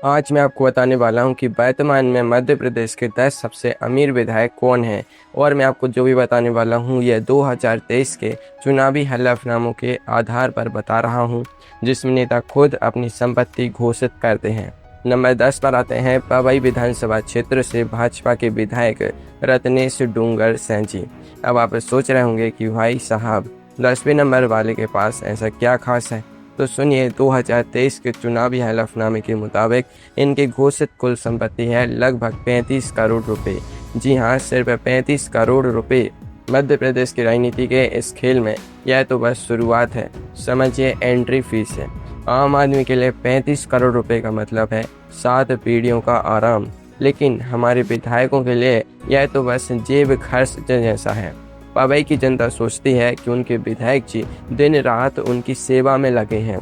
आज मैं आपको बताने वाला हूं कि वर्तमान में मध्य प्रदेश के 10 सबसे अमीर विधायक कौन हैं। और मैं आपको जो भी बताने वाला हूं यह 2023 के चुनावी हलफनामों के आधार पर बता रहा हूं, जिसमें नेता खुद अपनी संपत्ति घोषित करते हैं। नंबर 10 पर आते हैं पवई विधानसभा क्षेत्र से भाजपा के विधायक रत्नेश डूंगर सैंची। अब आप सोच रहे होंगे कि भाई साहब 10वें नंबर वाले के पास ऐसा क्या खास है। तो सुनिए, 2023 के चुनावी हलफनामे के मुताबिक इनकी घोषित कुल संपत्ति है लगभग 35 करोड़ रुपए। जी हाँ, सिर्फ 35 करोड़ रुपए। मध्य प्रदेश की राजनीति के इस खेल में यह तो बस शुरुआत है, समझिए एंट्री फीस है। आम आदमी के लिए 35 करोड़ रुपए का मतलब है 7 पीढ़ियों का आराम, लेकिन हमारे विधायकों के लिए यह तो बस जेब खर्च जैसा है। पवई की जनता सोचती है कि उनके विधायक जी दिन रात उनकी सेवा में लगे हैं,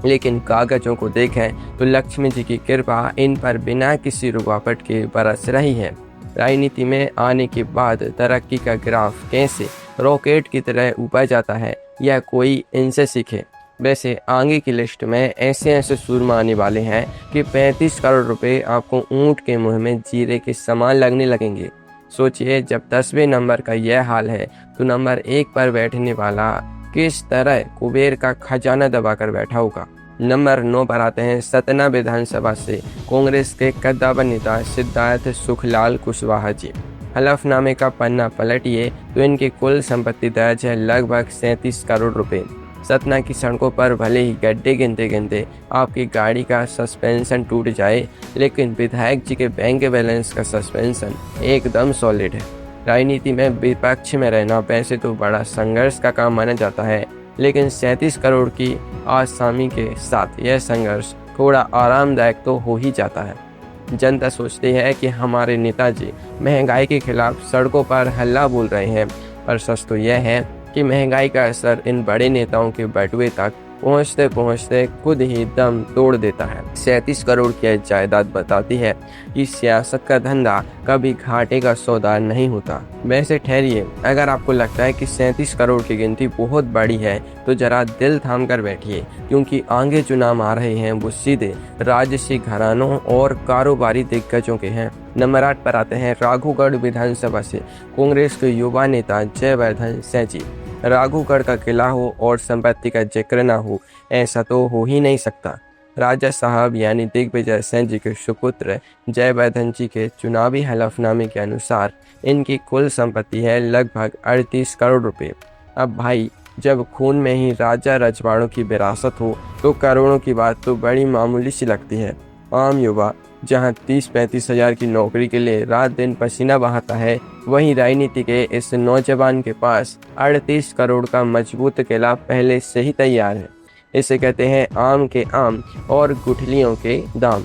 लेकिन कागजों को देखें तो लक्ष्मी जी की कृपा इन पर बिना किसी रुकावट के बरस रही है। राजनीति में आने के बाद तरक्की का ग्राफ कैसे रॉकेट की तरह ऊपर जाता है, यह कोई इनसे सीखे। वैसे आगे की लिस्ट में ऐसे ऐसे सूरमा आने वाले हैं कि 35 करोड़ रुपए आपको ऊंट के मुंह में जीरे के समान लगने लगेंगे। सोचिए, जब 10वें नंबर का यह हाल है तो नंबर 1 पर बैठने वाला किस तरह कुबेर का खजाना दबाकर बैठा होगा। नंबर 9 पर आते हैं सतना विधानसभा से कांग्रेस के कद्दावर नेता सिद्धार्थ सुखलाल कुशवाहा जी। हलफनामे का पन्ना पलटिए तो इनकी कुल संपत्ति दर्ज है लगभग 37 करोड़ रुपए। सतना की सड़कों पर भले ही गड्ढे गिनते गिनते आपकी गाड़ी का सस्पेंशन टूट जाए, लेकिन विधायक जी के बैंक बैलेंस का सस्पेंशन एकदम सॉलिड है। राजनीति में विपक्ष में रहना वैसे तो बड़ा संघर्ष का काम माना जाता है, लेकिन 37 करोड़ की आसामी के साथ यह संघर्ष थोड़ा आरामदायक तो हो ही जाता है। जनता सोचती है कि हमारे नेताजी महंगाई के खिलाफ सड़कों पर हल्ला बोल रहे हैं, पर सच तो यह है कि महंगाई का असर इन बड़े नेताओं के बटुए तक पहुंचते पहुंचते खुद ही दम तोड़ देता है। 37 करोड़ की जायदाद बताती है कि सियासत का धंधा कभी घाटे का सौदा नहीं होता। वैसे ठहरिए, अगर आपको लगता है कि 37 करोड़ की गिनती बहुत बड़ी है तो जरा दिल थाम कर बैठिए, क्योंकि आगे चुनाव आ रहे हैं वो सीधे राजसी घरानों और कारोबारी दिग्गजों के हैं। नंबर 8 पर आते हैं राघोगढ़ विधानसभा से कांग्रेस के युवा नेता जयवर्धन सैंची। राघोगढ़ का किला हो और संपत्ति का जिक्र ना हो, ऐसा तो हो ही नहीं सकता। राजा साहब यानी दिग्विजय सिंह जी के सुपुत्र जयवर्धन जी के चुनावी हलफनामे के अनुसार इनकी कुल संपत्ति है लगभग 38 करोड़ रुपए। अब भाई, जब खून में ही राजा रजवाड़ों की विरासत हो तो करोड़ों की बात तो बड़ी मामूली सी लगती है। आम युवा जहां 30-35 हजार की नौकरी के लिए रात दिन पसीना बहाता है, वहीं राजनीति के इस नौजवान के पास 38 करोड़ का मजबूत किला पहले से ही तैयार है। इसे कहते हैं आम के आम और गुठलियों के दाम,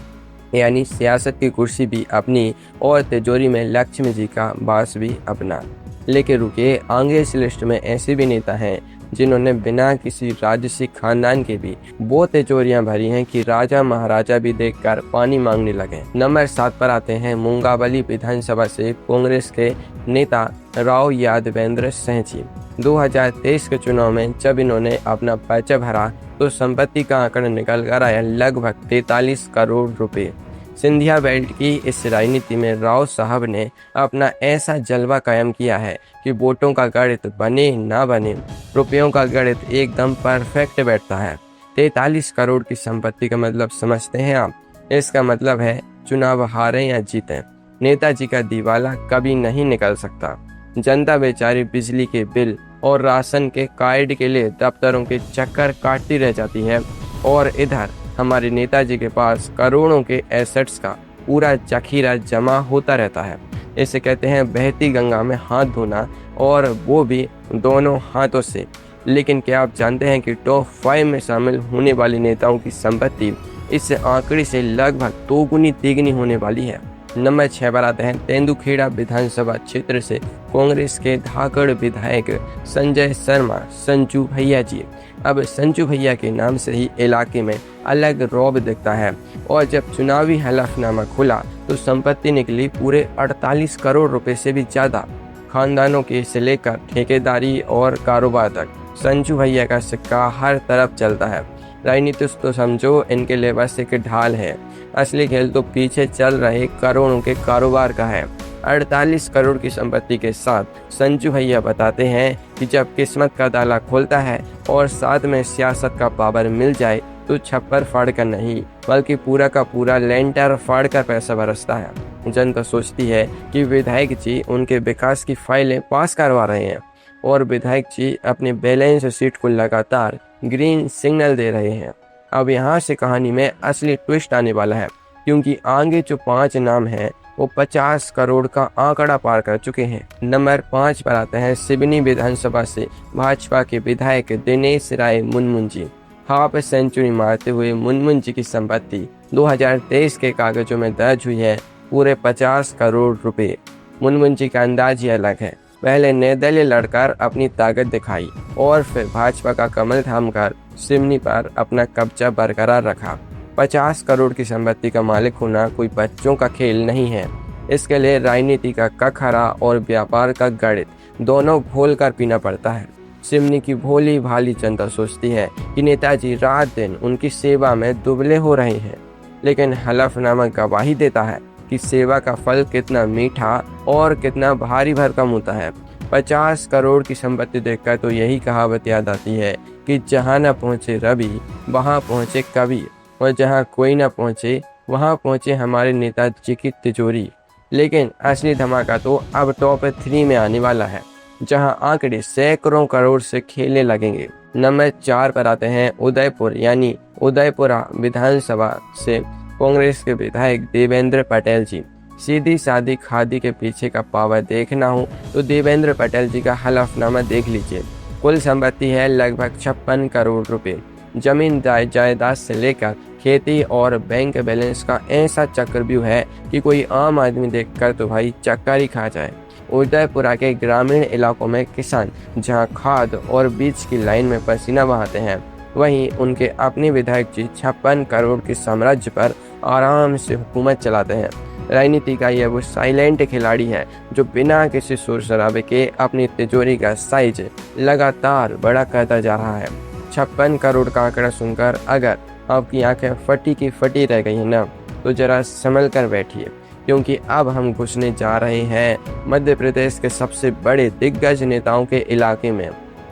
यानी सियासत की कुर्सी भी अपनी और तिजोरी में लक्ष्मी जी का वास भी अपना। लेकिन रुकिए, आगे इस लिस्ट में ऐसे भी नेता हैं जिन्होंने बिना किसी राजसी खानदान के भी वो तिजोरियां भरी हैं कि राजा महाराजा भी देखकर पानी मांगने लगे। नंबर 7 पर आते हैं मुंगावली विधानसभा से कांग्रेस के नेता राव यादवेंद्र सिंह जी। 2023 के चुनाव में जब इन्होंने अपना पर्चा भरा तो संपत्ति का आंकड़ा निकल कर आया लगभग 43 करोड़ रुपए। सिंधिया बेल्ट की इस राजनीति में राव साहब ने अपना ऐसा जलवा कायम किया है कि वोटों का गणित बने ना बने, रुपयों का गणित एकदम परफेक्ट बैठता है। 43 करोड़ की संपत्ति का मतलब समझते हैं आप? इसका मतलब है चुनाव हारे या जीतें, नेताजी का दिवाला कभी नहीं निकल सकता। जनता बेचारी बिजली के बिल और राशन के कार्ड के लिए दफ्तरों के चक्कर काटती रह जाती है, और इधर हमारे नेताजी के पास करोड़ों के एसेट्स का पूरा जखीरा जमा होता रहता है। इसे कहते हैं बहती गंगा में हाथ धोना, और वो भी दोनों हाथों से। लेकिन क्या आप जानते हैं कि टॉप 5 में शामिल होने वाले नेताओं की संपत्ति इस आंकड़े से लगभग 2 गुनी तिगुनी होने वाली है। नंबर 6 पर आते हैं तेंदुखेड़ा विधानसभा क्षेत्र से कांग्रेस के धाकड़ विधायक संजय शर्मा संजू भैया जी। अब संजू भैया के नाम से ही इलाके में अलग रौब दिखता है, और जब चुनावी हलफनामा खुला तो संपत्ति निकली पूरे 48 करोड़ रुपए से भी ज्यादा। खानदानों के से लेकर ठेकेदारी और कारोबार तक संजू भैया का सिक्का हर तरफ चलता है। राजनीतिक तो समझो इनके लिए बस एक ढाल है। असली खेल तो पीछे चल रहे करोड़ों के कारोबार का है। 48 करोड़ की संपत्ति के साथ संजू भैया बताते हैं कि जब किस्मत का ताला खुलता है और साथ में सियासत का पावर मिल जाए तो छप्पर फाड़ कर नहीं बल्कि पूरा का पूरा लेंटर फाड़ कर पैसा बरसता है। जनता सोचती है कि विधायक जी उनके विकास की फाइलें पास करवा रहे हैं और विधायक जी अपने बैलेंस शीट को लगातार ग्रीन सिग्नल दे रहे हैं। अब यहाँ से कहानी में असली ट्विस्ट आने वाला है, क्योंकि आगे जो 5 नाम हैं वो 50 करोड़ का आंकड़ा पार कर चुके हैं। नंबर 5 पर आते हैं सिवनी विधानसभा से भाजपा के विधायक दिनेश राय मुनमुन जी। हाफ सेंचुरी मारते हुए मुनमुन जी की संपत्ति 2023 के कागजों में दर्ज हुई है पूरे 50 करोड़ रुपए। मुनमुन जी का अंदाज ही अलग है। पहले निर्दलीय लड़कर अपनी ताकत दिखाई और फिर भाजपा का कमल थामकर सिवनी पर अपना कब्जा बरकरार रखा। 50 करोड़ की संपत्ति का मालिक होना कोई बच्चों का खेल नहीं है। इसके लिए राजनीति का कखरा और व्यापार का गणित दोनों घोल कर पीना पड़ता है। सिवनी की भोली भाली जनता सोचती है कि नेताजी रात दिन उनकी सेवा में दुबले हो रहे हैं, लेकिन हलफनामा गवाही देता है कि सेवा का फल कितना मीठा और कितना भारी भरकम होता है। 50 करोड़ की संपत्ति देखकर तो यही कहावत याद आती है कि जहाँ न पहुँचे रवि वहाँ पहुँचे कवि, और जहाँ कोई न पहुँचे वहाँ पहुँचे हमारे नेताजी की तिजोरी। लेकिन असली धमाका तो अब टॉप 3 में आने वाला है, जहाँ आंकड़े सैकड़ों करोड़ से खेलने लगेंगे। नंबर 4 पर आते हैं उदयपुर यानी उदयपुरा विधानसभा से कांग्रेस के विधायक देवेंद्र पटेल जी। सीधी सादी खादी के पीछे का पावर देखना हो तो देवेंद्र पटेल जी का हलफनामा देख लीजिए। कुल संपत्ति है लगभग 56 करोड़ रुपए। जमीन जायदाद से लेकर खेती और बैंक बैलेंस का ऐसा चक्रव्यूह है कि कोई आम आदमी देखकर तो भाई चक्कर ही खा जाए। उदयपुरा के ग्रामीण इलाकों में किसान जहां खाद और बीज की लाइन में पसीना बहाते हैं, वहीं उनके अपने विधायक जी 56 करोड़ के साम्राज्य पर आराम से हुकूमत चलाते हैं। राजनीति का यह वो साइलेंट खिलाड़ी है जो बिना किसी शोर शराबे के अपनी तिजोरी का साइज लगातार बड़ा करता जा रहा है। 56 करोड़ का आंकड़ा सुनकर अगर आपकी आंखें फटी की फटी रह गई है ना, तो जरा संभल कर बैठिए, क्योंकि अब हम घुसने जा रहे हैं मध्य प्रदेश के सबसे बड़े दिग्गज नेताओं के इलाके में,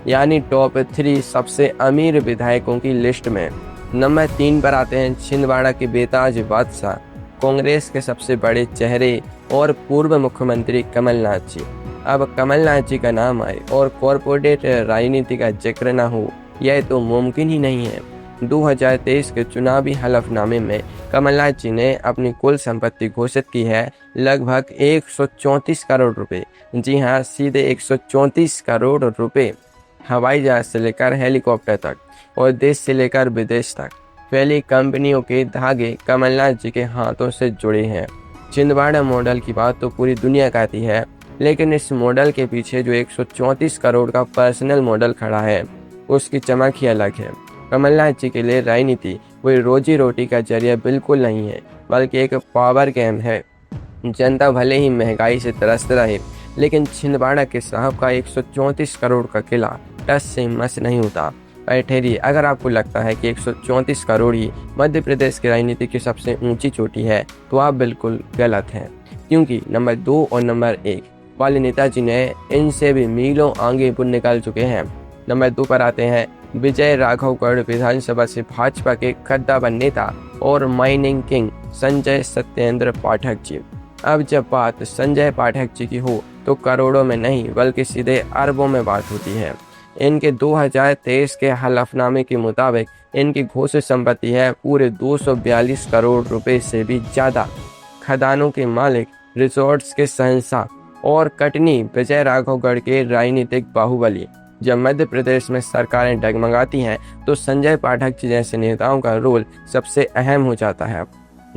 यानी टॉप 3 सबसे अमीर विधायकों की लिस्ट में। नंबर 3 पर आते हैं छिंदवाड़ा के बेताज बादशाह, कांग्रेस के सबसे बड़े चेहरे और पूर्व मुख्यमंत्री कमलनाथ जी। अब कमलनाथ जी का नाम आए और कॉरपोरेट राजनीति का जिक्र न हो, यह तो मुमकिन ही नहीं है। 2023 के चुनावी हलफनामे में कमलनाथ जी ने अपनी कुल संपत्ति घोषित की है लगभग 134 करोड़ रुपए। जी हाँ, सीधे 134 करोड़ रुपए। हवाई जहाज से लेकर हेलीकॉप्टर तक और देश से लेकर विदेश तक फैली कंपनियों के धागे कमलनाथ जी के हाथों से जुड़े हैं। छिंदवाड़ा मॉडल की बात तो पूरी दुनिया कहती है, लेकिन इस मॉडल के पीछे जो 134 करोड़ का पर्सनल मॉडल खड़ा है, उसकी चमक ही अलग है। कमलनाथ जी के लिए राजनीति कोई रोजी रोटी का जरिया बिल्कुल नहीं है, बल्कि एक पावर गेम है। जनता भले ही महंगाई से त्रस्त रहे, लेकिन छिंदवाड़ा के साहब का 134 करोड़ का किला टस से मस नहीं होता। ठहरिए, अगर आपको लगता है कि 134 करोड़ ही मध्य प्रदेश की राजनीति की सबसे ऊंची चोटी है, तो आप बिल्कुल गलत हैं, क्योंकि नंबर 2 और नंबर 1 वाले नेताजी ने इनसे भी मीलों आगे निकाल चुके हैं। नंबर 2 पर आते हैं विजय राघवगढ़ विधानसभा से भाजपा के कद्दावर नेता और माइनिंग किंग संजय सत्येंद्र पाठक जी। अब जब बात संजय पाठक जी की हो तो करोड़ों में नहीं बल्कि सीधे अरबों में बात होती है। इनके 2023 के हलफनामे के मुताबिक इनकी घोषित संपत्ति है पूरे 242 करोड़ रुपए से भी ज़्यादा। खदानों के मालिक, रिसोर्ट्स के शहंशाह और कटनी विजय राघवगढ़ के राजनीतिक बाहुबली। जब मध्य प्रदेश में सरकारें डगमगाती हैं तो संजय पाठक जी जैसे नेताओं का रोल सबसे अहम हो जाता है।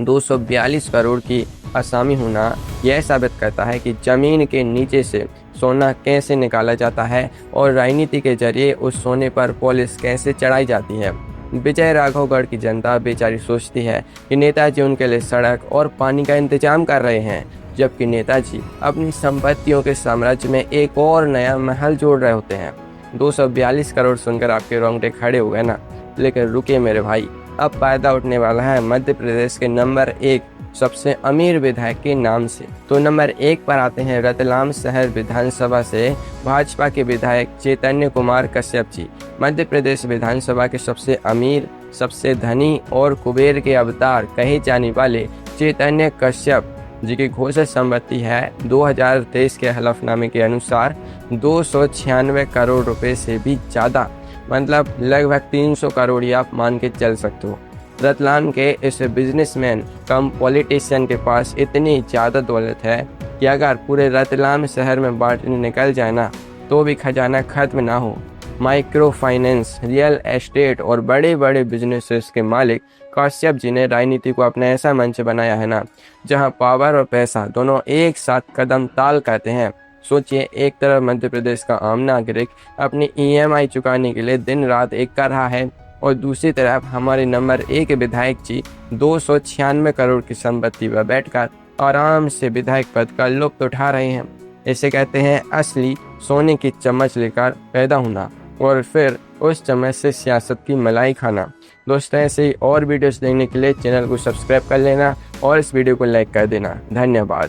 242 करोड़ की असामी होना यह साबित करता है कि जमीन के नीचे से सोना कैसे निकाला जाता है और राजनीति के जरिए उस सोने पर पॉलिश कैसे चढ़ाई जाती है। विजय राघवगढ़ की जनता बेचारी सोचती है कि नेताजी उनके लिए सड़क और पानी का इंतजाम कर रहे हैं, जबकि नेताजी अपनी संपत्तियों के साम्राज्य में एक और नया महल जोड़ रहे होते हैं। 242 करोड़ सुनकर आपके रोंगटे खड़े हो गए ना, लेकिन रुकिए मेरे भाई, अब फायदा उठने वाला है मध्य प्रदेश के नंबर 1 सबसे अमीर विधायक के नाम से। तो नंबर 1 पर आते हैं रतलाम शहर विधानसभा से भाजपा के विधायक चैतन्य कुमार कश्यप जी। मध्य प्रदेश विधानसभा के सबसे अमीर, सबसे धनी और कुबेर के अवतार कहे जाने वाले चैतन्य कश्यप जी की घोषित संपत्ति है 2023 के हलफनामे के अनुसार 296 करोड़ रुपए से भी ज़्यादा, मतलब लगभग 300 करोड़ ही आप मान के चल सकते हो। रतलाम के इस बिजनेसमैन कम पॉलिटिशियन के पास इतनी ज़्यादा दौलत है कि अगर पूरे रतलाम शहर में बांटने निकल जाए ना तो भी खजाना खत्म ना हो। माइक्रो फाइनेंस, रियल एस्टेट और बड़े बड़े बिजनेसेस के मालिक कश्यप जी ने राजनीति को अपना ऐसा मंच बनाया है ना जहां पावर और पैसा दोनों एक साथ कदम ताल करते हैं। सोचिए, एक तरफ मध्य प्रदेश का आम नागरिक अपनी EMI चुकाने के लिए दिन रात एक कर रहा है और दूसरी तरफ हमारे नंबर 1 विधायक जी 296 करोड़ की संपत्ति पर बैठकर आराम से विधायक पद का लुत्फ उठा रहे हैं। इसे कहते हैं असली सोने की चम्मच लेकर पैदा होना और फिर उस चम्मच से सियासत की मलाई खाना। दोस्तों, ऐसे ही और वीडियोस देखने के लिए चैनल को सब्सक्राइब कर लेना और इस वीडियो को लाइक कर देना। धन्यवाद।